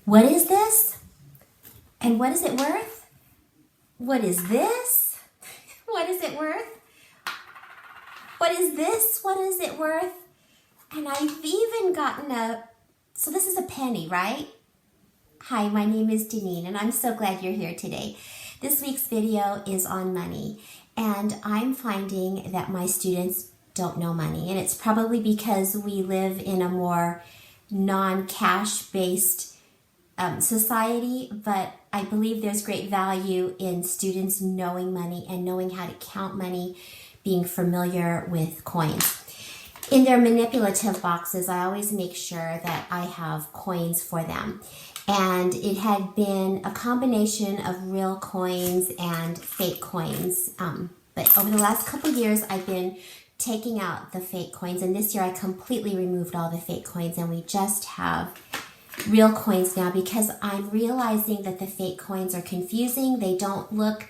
What is this? And what is it worth? What is this? What is it worth? What is this? What is it worth? And I've even gotten so this is a penny, right? Hi, my name is Janine, and I'm so glad you're here today. This week's video is on money, and I'm finding that my students don't know money, and it's probably because we live in a more non-cash based society, but I believe there's great value in students knowing money and knowing how to count money, being familiar with coins. In their manipulative boxes, I always make sure that I have coins for them. And it had been a combination of real coins and fake coins. But over the last couple of years, I've been taking out the fake coins. And this year, I completely removed all the fake coins. And we just have real coins now because I'm realizing that the fake coins are confusing. They don't look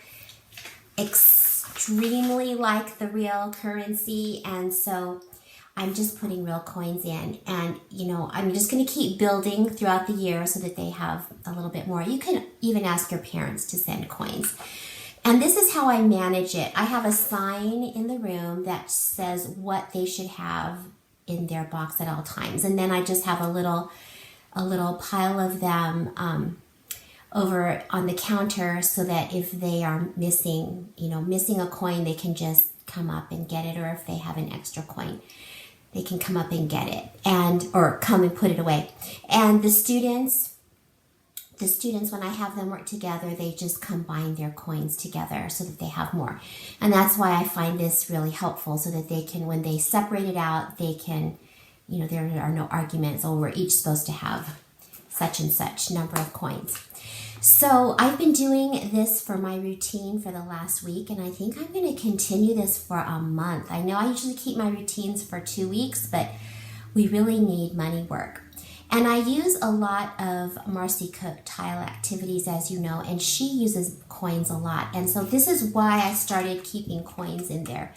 extremely like the real currency. And so I'm just putting real coins in, and I'm just going to keep building throughout the year so that they have a little bit more. You can even ask your parents to send coins. And this is how I manage it. I have a sign in the room that says what they should have in their box at all times. And then I just have a little pile of them over on the counter so that if they are missing a coin, they can just come up and get it, or if they have an extra coin, they can come up and get it or come and put it away. And the students, when I have them work together, they just combine their coins together so that they have more. And that's why I find this really helpful, so that they can, when they separate it out, they can, there are no arguments, oh, we're each supposed to have such and such number of coins. So I've been doing this for my routine for the last week, and I think I'm going to continue this for a month. I know I usually keep my routines for 2 weeks, but we really need money work. And I use a lot of Marcy Cook tile activities, as you know, and she uses coins a lot. And so this is why I started keeping coins in there.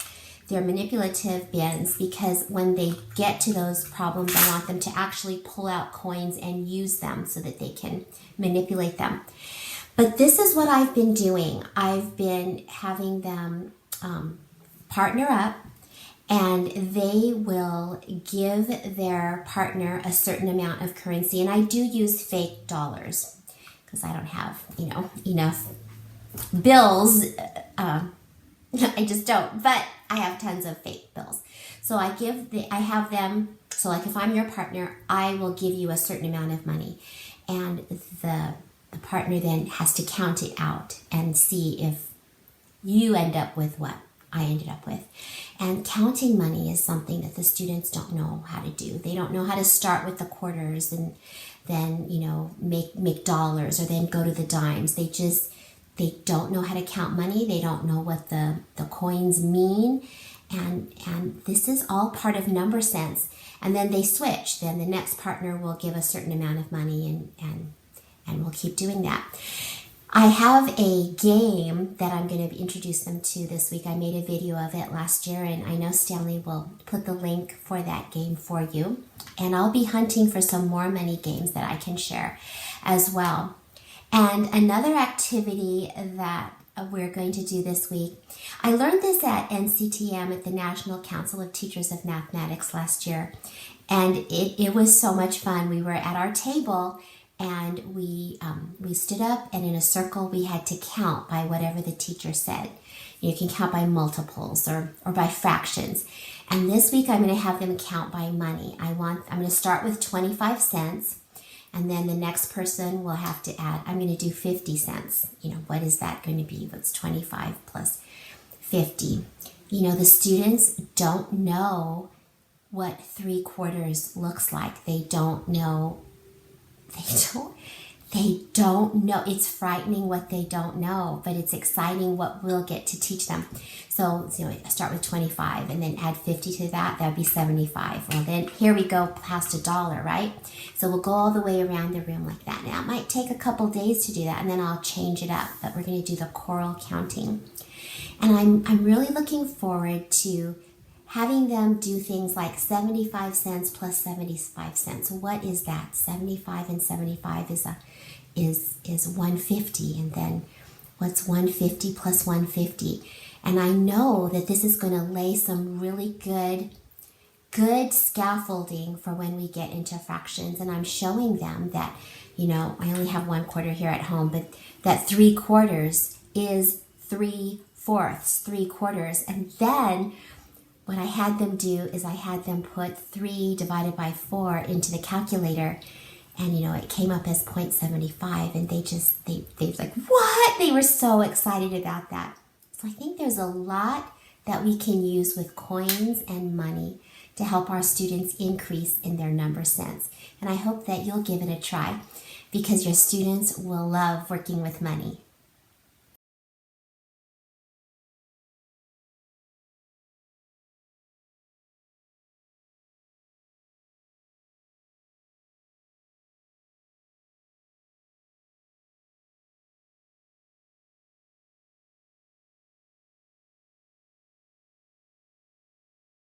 They're manipulative bins, because when they get to those problems, I want them to actually pull out coins and use them so that they can manipulate them. But this is what I've been doing. I've been having them partner up, and they will give their partner a certain amount of currency. And I do use fake dollars because I don't have, enough bills. I just don't, but I have tons of fake bills. So I have them, so like if I'm your partner, I will give you a certain amount of money, and the partner then has to count it out and see if you end up with what I ended up with. And counting money is something that the students don't know how to do. They don't know how to start with the quarters and then, make dollars, or then go to the dimes. They don't know how to count money. They don't know what the coins mean. And this is all part of number sense. And then they switch. Then the next partner will give a certain amount of money, and we'll keep doing that. I have a game that I'm going to introduce them to this week. I made a video of it last year, and I know Stanley will put the link for that game for you. And I'll be hunting for some more money games that I can share as well. And another activity that we're going to do this week, I learned this at NCTM, at the National Council of Teachers of Mathematics last year, and it was so much fun. We were at our table, and we stood up, and in a circle we had to count by whatever the teacher said. You can count by multiples or by fractions. And this week I'm going to have them count by money. I'm going to start with 25 cents. And then the next person will have to add, I'm going to do 50 cents. What is that going to be? What's 25 plus 50? The students don't know what 3/4 looks like. They don't know. They don't know. It's frightening what they don't know, but it's exciting what we'll get to teach them. So, start with 25 and then add 50 to that. That would be 75. Well, then here we go past $1, right? So we'll go all the way around the room like that. Now, it might take a couple days to do that, and then I'll change it up. But we're going to do the choral counting. And I'm really looking forward to having them do things like 75 cents plus 75 cents. What is that? 75 and 75 is 150, and then what's 150 plus 150? And I know that this is going to lay some really good scaffolding for when we get into fractions. And I'm showing them that, I only have 1/4 here at home, but that 3/4 is 3/4, 3/4. And then what I had them do is I had them put 3 divided by 4 into the calculator, and it came up as 0.75, and they was like, what? They were so excited about that. So I think there's a lot that we can use with coins and money to help our students increase in their number sense. And I hope that you'll give it a try, because your students will love working with money.